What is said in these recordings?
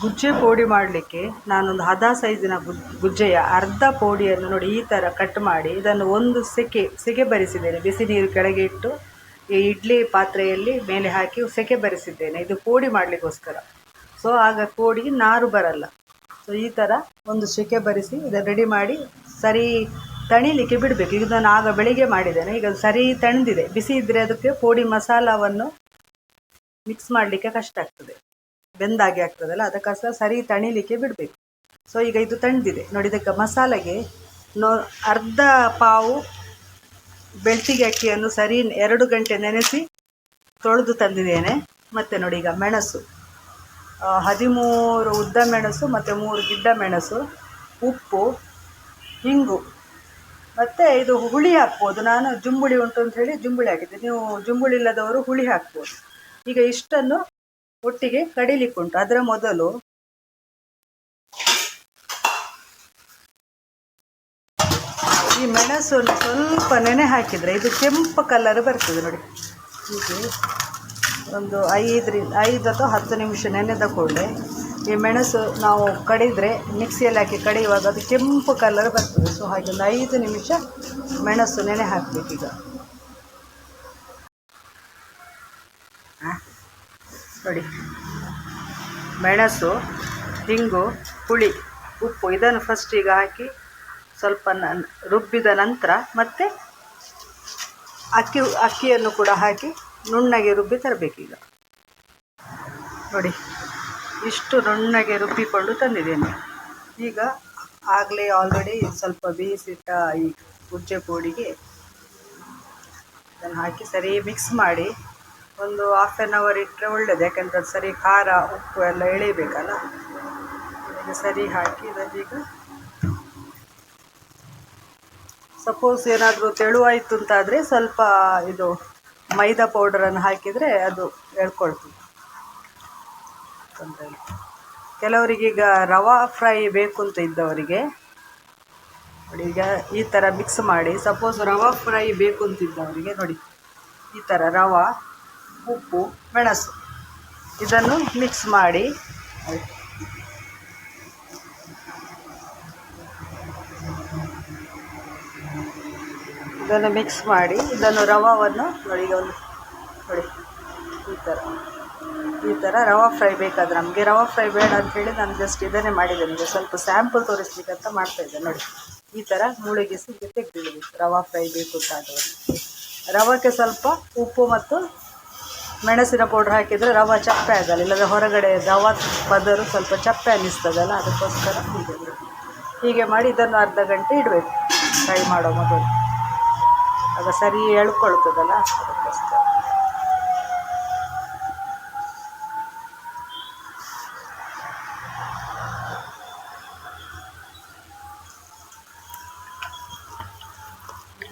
ಗುಜ್ಜೆ ಪೋಡಿ ಮಾಡಲಿಕ್ಕೆ ನಾನೊಂದು ಹದ ಸೈಜಿನ ಗುಜ್ಜೆಯ ಅರ್ಧ ಪೋಡಿಯನ್ನು ನೋಡಿ ಈ ಥರ ಕಟ್ ಮಾಡಿ ಇದನ್ನು ಒಂದು ಸೆಕೆ ಬರಿಸಿದ್ದೇನೆ. ಬಿಸಿ ನೀರು ಕೆಳಗೆ ಇಟ್ಟು ಈ ಇಡ್ಲಿ ಪಾತ್ರೆಯಲ್ಲಿ ಮೇಲೆ ಹಾಕಿ ಸೆಕೆ ಬರಿಸಿದ್ದೇನೆ. ಇದು ಪೋಡಿ ಮಾಡಲಿಕ್ಕೋಸ್ಕರ. ಸೊ ಆಗ ಪೋಡಿಗೆ ನಾರು ಬರಲ್ಲ. ಸೊ ಈ ಥರ ಒಂದು ಸೆಕೆ ಬರಿಸಿ ಇದನ್ನು ರೆಡಿ ಮಾಡಿ ಸರಿ ತಣಿಲಿಕ್ಕೆ ಬಿಡಬೇಕು. ಈಗ ನಾನು ಆಗ ಬೆಳಿಗ್ಗೆ ಮಾಡಿದ್ದೇನೆ. ಈಗ ಸರಿ ತಣಿದಿದೆ. ಬಿಸಿ ಇದ್ದರೆ ಅದಕ್ಕೆ ಪೋಡಿ ಮಸಾಲವನ್ನು ಮಿಕ್ಸ್ ಮಾಡಲಿಕ್ಕೆ ಕಷ್ಟ ಆಗ್ತದೆ, ಬೆಂದಾಗಿ ಆಗ್ತದಲ್ಲ, ಅದಕ್ಕೋಸ್ಕರ ಸರಿ ತಣಿಲಿಕ್ಕೆ ಬಿಡಬೇಕು. ಸೊ ಈಗ ಇದು ತಣಿದಿದೆ ನೋಡಿ. ಇದಕ್ಕೆ ಮಸಾಲೆಗೆ ಅರ್ಧ ಪಾವು ಬೆಳ್ತಿಗೆ ಅಕ್ಕಿಯನ್ನು ಸರಿ 2 ಗಂಟೆ ನೆನೆಸಿ ತೊಳೆದು ತಂದಿದ್ದೇನೆ. ಮತ್ತು ನೋಡಿ ಈಗ ಮೆಣಸು 13 ಉದ್ದ ಮೆಣಸು ಮತ್ತು 3 ಗಿಡ್ಡ ಮೆಣಸು, ಉಪ್ಪು, ಹಿಂಗು, ಮತ್ತು ಇದು ಹುಳಿ ಹಾಕ್ಬೋದು. ನಾನು ಜುಂಬುಳಿ ಉಂಟು ಅಂತ ಹೇಳಿ ಜುಂಬುಳಿ ಹಾಕಿದ್ದೆ. ನೀವು ಜುಂಬುಳಿ ಇಲ್ಲದವರು ಹುಳಿ ಹಾಕ್ಬೋದು. ಈಗ ಇಷ್ಟನ್ನು ಒಟ್ಟಿಗೆ ಕಡಿಲಿಕ್ಕುಂಟು. ಅದರ ಮೊದಲು ಈ ಮೆಣಸನ್ನು ಸ್ವಲ್ಪ ನೆನೆ ಹಾಕಿದರೆ ಇದು ಕೆಂಪು ಕಲರ್ ಬರ್ತದೆ ನೋಡಿ. ಹೀಗೆ ಒಂದು 5 ಅಥವಾ 10 ನಿಮಿಷ ನೆನೆದ ಕೂಡಲೇ ಈ ಮೆಣಸು ನಾವು ಕಡಿದರೆ, ಮಿಕ್ಸಿಯಲ್ಲಿ ಹಾಕಿ ಕಡಿಯುವಾಗ ಅದು ಕೆಂಪು ಕಲರ್ ಬರ್ತದೆ. ಸೊ ಹಾಗೆ ಒಂದು 5 ನಿಮಿಷ ಮೆಣಸು ನೆನೆ ಹಾಕಬೇಕೀಗ. ನೋಡಿ, ಮೆಣಸು, ಹಿಂಗು, ಹುಳಿ, ಉಪ್ಪು ಇದನ್ನು ಫಸ್ಟ್ ಈಗ ಹಾಕಿ ಸ್ವಲ್ಪ ರುಬ್ಬಿದ ನಂತರ ಮತ್ತೆ ಅಕ್ಕಿಯನ್ನು ಕೂಡ ಹಾಕಿ ನುಣ್ಣಗೆ ರುಬ್ಬಿ ತರಬೇಕೀಗ. ನೋಡಿ, ಇಷ್ಟು ನುಣ್ಣಗೆ ರುಬ್ಬಿಕೊಂಡು ತಂದಿದ್ದೇನೆ. ಈಗ ಆಗಲೇ ಆಲ್ರೆಡಿ ಸ್ವಲ್ಪ ಬೇಯಿಸಿಟ್ಟ ಈ ಗುಜ್ಜೆ ಪೋಡಿಗೆ ಇದನ್ನು ಹಾಕಿ ಸರಿ ಮಿಕ್ಸ್ ಮಾಡಿ ಒಂದು 1/2 ಅವರ್ ಇಟ್ಟರೆ ಒಳ್ಳೆಯದು. ಯಾಕೆಂದರೆ ಅದು ಸರಿ ಖಾರ ಉಪ್ಪು ಎಲ್ಲ ಎಳಿಬೇಕಲ್ಲ. ಈಗ ಸರಿ ಹಾಕಿ ಇದನ್ನೀಗ ಸಪೋಸ್ ಏನಾದರೂ ತೆಳುವಾಯಿತು ಅಂತಾದರೆ ಸ್ವಲ್ಪ ಇದು ಮೈದಾ ಪೌಡರನ್ನು ಹಾಕಿದರೆ ಅದು ಎಳ್ಕೊಳ್ತದೆ, ತೊಂದರೆ ಇಲ್ಲ. ಕೆಲವರಿಗೀಗ ರವಾ ಫ್ರೈ ಬೇಕು ಅಂತ ಇದ್ದವರಿಗೆ ನೋಡಿ, ಈಗ ಈ ಥರ ಮಿಕ್ಸ್ ಮಾಡಿ, ಸಪೋಸ್ ರವಾ ಫ್ರೈ ಬೇಕು ಅಂತಿದ್ದವರಿಗೆ ನೋಡಿ ಈ ಥರ ರವಾ, ಉಪ್ಪು, ಮೆಣಸು ಇದನ್ನು ಮಿಕ್ಸ್ ಮಾಡಿ ಇದನ್ನು ರವಾವನ್ನು ನೋಡಿ, ಈಗ ಒಂದು ನೋಡಿ ಈ ಥರ ರವಾ ಫ್ರೈ ಬೇಕಾದ್ರೆ, ನಮಗೆ ರವಾ ಫ್ರೈ ಬೇಡ ಅಂಥೇಳಿ ನಾನು ಜಸ್ಟ್ ಇದನ್ನೇ ಮಾಡಿದ್ದೇನೆ. ಈಗ ಸ್ವಲ್ಪ ಸ್ಯಾಂಪಲ್ ತೋರಿಸ್ಲಿಕ್ಕಂತ ಮಾಡ್ತಾಯಿದ್ದೆ. ನೋಡಿ ಈ ಥರ ಮುಳುಗಿಸಿ ತೆಗೆದಿಡಬೇಕು. ರವಾ ಫ್ರೈ ಬೇಕು ಅಂತಾದವರು ರವಕ್ಕೆ ಸ್ವಲ್ಪ ಉಪ್ಪು ಮತ್ತು ಮೆಣಸಿನ ಪೌಡ್ರ್ ಹಾಕಿದರೆ ರವೆ ಚಪ್ಪೆ ಆಗಲ್ಲ. ಇಲ್ಲದ್ರೆ ಹೊರಗಡೆ ರವಾ ಪದರು ಸ್ವಲ್ಪ ಚಪ್ಪೆ ಅನ್ನಿಸ್ತದಲ್ಲ, ಅದಕ್ಕೋಸ್ಕರ ಹೀಗೆ ಮಾಡಿ ಇದನ್ನು ಅರ್ಧ ಗಂಟೆ ಇಡಬೇಕು ಫ್ರೈ ಮಾಡೋ ಮೊದಲು. ಆಗ ಸರಿ ಎಳ್ಕೊಳ್ತದಲ್ಲ, ಅದಕ್ಕೋಸ್ಕರ.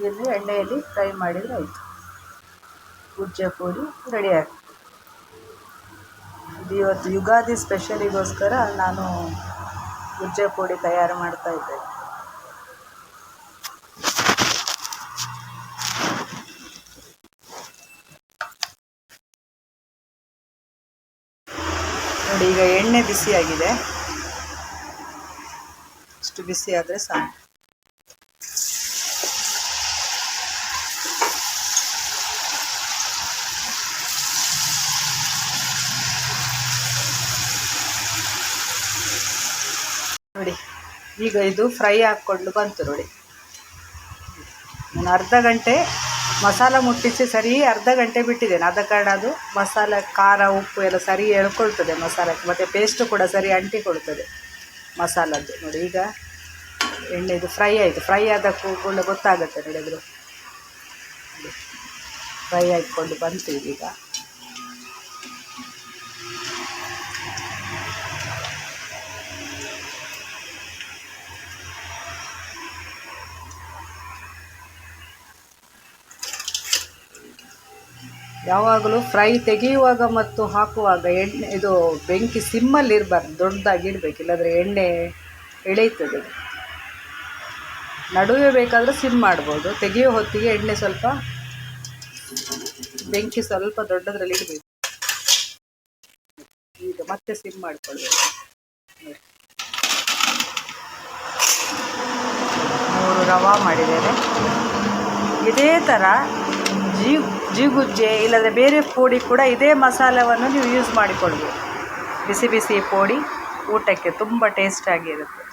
ಇಲ್ಲಿ ಎಣ್ಣೆಯಲ್ಲಿ ಫ್ರೈ ಮಾಡಿದರೆ ಆಯಿತು, ಗುಜ್ಜೆ ಪೋಡಿ ರೆಡಿ ಆಗ್ತದೆ. ಇದು ಇವತ್ತು ಯುಗಾದಿ ಸ್ಪೆಷಲಿಗೋಸ್ಕರ ನಾನು ಗುಜ್ಜೆ ಪೋಡಿ ತಯಾರು ಮಾಡ್ತಾ ಇದ್ದೇನೆ. ನೋಡಿ, ಈಗ ಎಣ್ಣೆ ಬಿಸಿಯಾಗಿದೆ. ಇಷ್ಟು ಬಿಸಿ ಆದರೆ ಸಾಕು. ನೋಡಿ, ಈಗ ಇದು ಫ್ರೈ ಹಾಕ್ಕೊಂಡು ಬಂತು ನೋಡಿ. ನಾನು ಅರ್ಧ ಗಂಟೆ ಮಸಾಲ ಮುಟ್ಟಿಸಿ ಸರಿ ಅರ್ಧ ಗಂಟೆ ಬಿಟ್ಟಿದ್ದೇನೆ. ಆದ ಕಾರಣ ಅದು ಮಸಾಲೆ ಖಾರ ಉಪ್ಪು ಎಲ್ಲ ಸರಿ ಎಳ್ಕೊಳ್ತದೆ ಮಸಾಲಕ್ಕೆ, ಮತ್ತು ಪೇಸ್ಟು ಕೂಡ ಸರಿ ಅಂಟಿಕೊಳ್ತದೆ ಮಸಾಲದ್ದು. ನೋಡಿ, ಈಗ ಎಣ್ಣೆದು ಫ್ರೈ ಆಯಿತು. ಫ್ರೈ ಆದ ಕೂಡ ಗೊತ್ತಾಗುತ್ತೆ ನೋಡಿ, ಅದು ಫ್ರೈ ಹಾಕ್ಕೊಂಡು ಬಂತು ಇದೀಗ. ಯಾವಾಗಲೂ ಫ್ರೈ ತೆಗೆಯುವಾಗ ಮತ್ತು ಹಾಕುವಾಗ ಎಣ್ಣೆ ಇದು ಬೆಂಕಿ ಸಿಮ್ಮಲ್ಲಿ ಇರಬಾರ್ದು, ದೊಡ್ಡದಾಗಿ ಇಡಬೇಕು, ಇಲ್ಲಾಂದರೆ ಎಣ್ಣೆ ಎಳೆಯುತ್ತದೆ. ನಡುವೆ ಬೇಕಾದರೆ ಸಿಮ್ ಮಾಡ್ಬೋದು. ತೆಗೆಯೋ ಹೊತ್ತಿಗೆ ಎಣ್ಣೆ ಸ್ವಲ್ಪ ಬೆಂಕಿ ಸ್ವಲ್ಪ ದೊಡ್ಡದ್ರಲ್ಲಿ ಇಡಬೇಕು. ಈಗ ಮತ್ತೆ ಸಿಮ್ ಮಾಡಿಕೊಳ್ಬೇಕು. ಮೂರು ರವಾ ಮಾಡಿದ್ದೇನೆ. ಇದೇ ಥರ ಜಿಗುಜ್ಜೆ ಇಲ್ಲದ್ರೆ ಬೇರೆ ಪೋಡಿ ಕೂಡ ಇದೇ ಮಸಾಲವನ್ನು ನೀವು ಯೂಸ್ ಮಾಡಿಕೊಳ್ಬೋದು. ಬಿಸಿ ಬಿಸಿ ಪೋಡಿ ಊಟಕ್ಕೆ ತುಂಬ ಟೇಸ್ಟಾಗಿರುತ್ತೆ.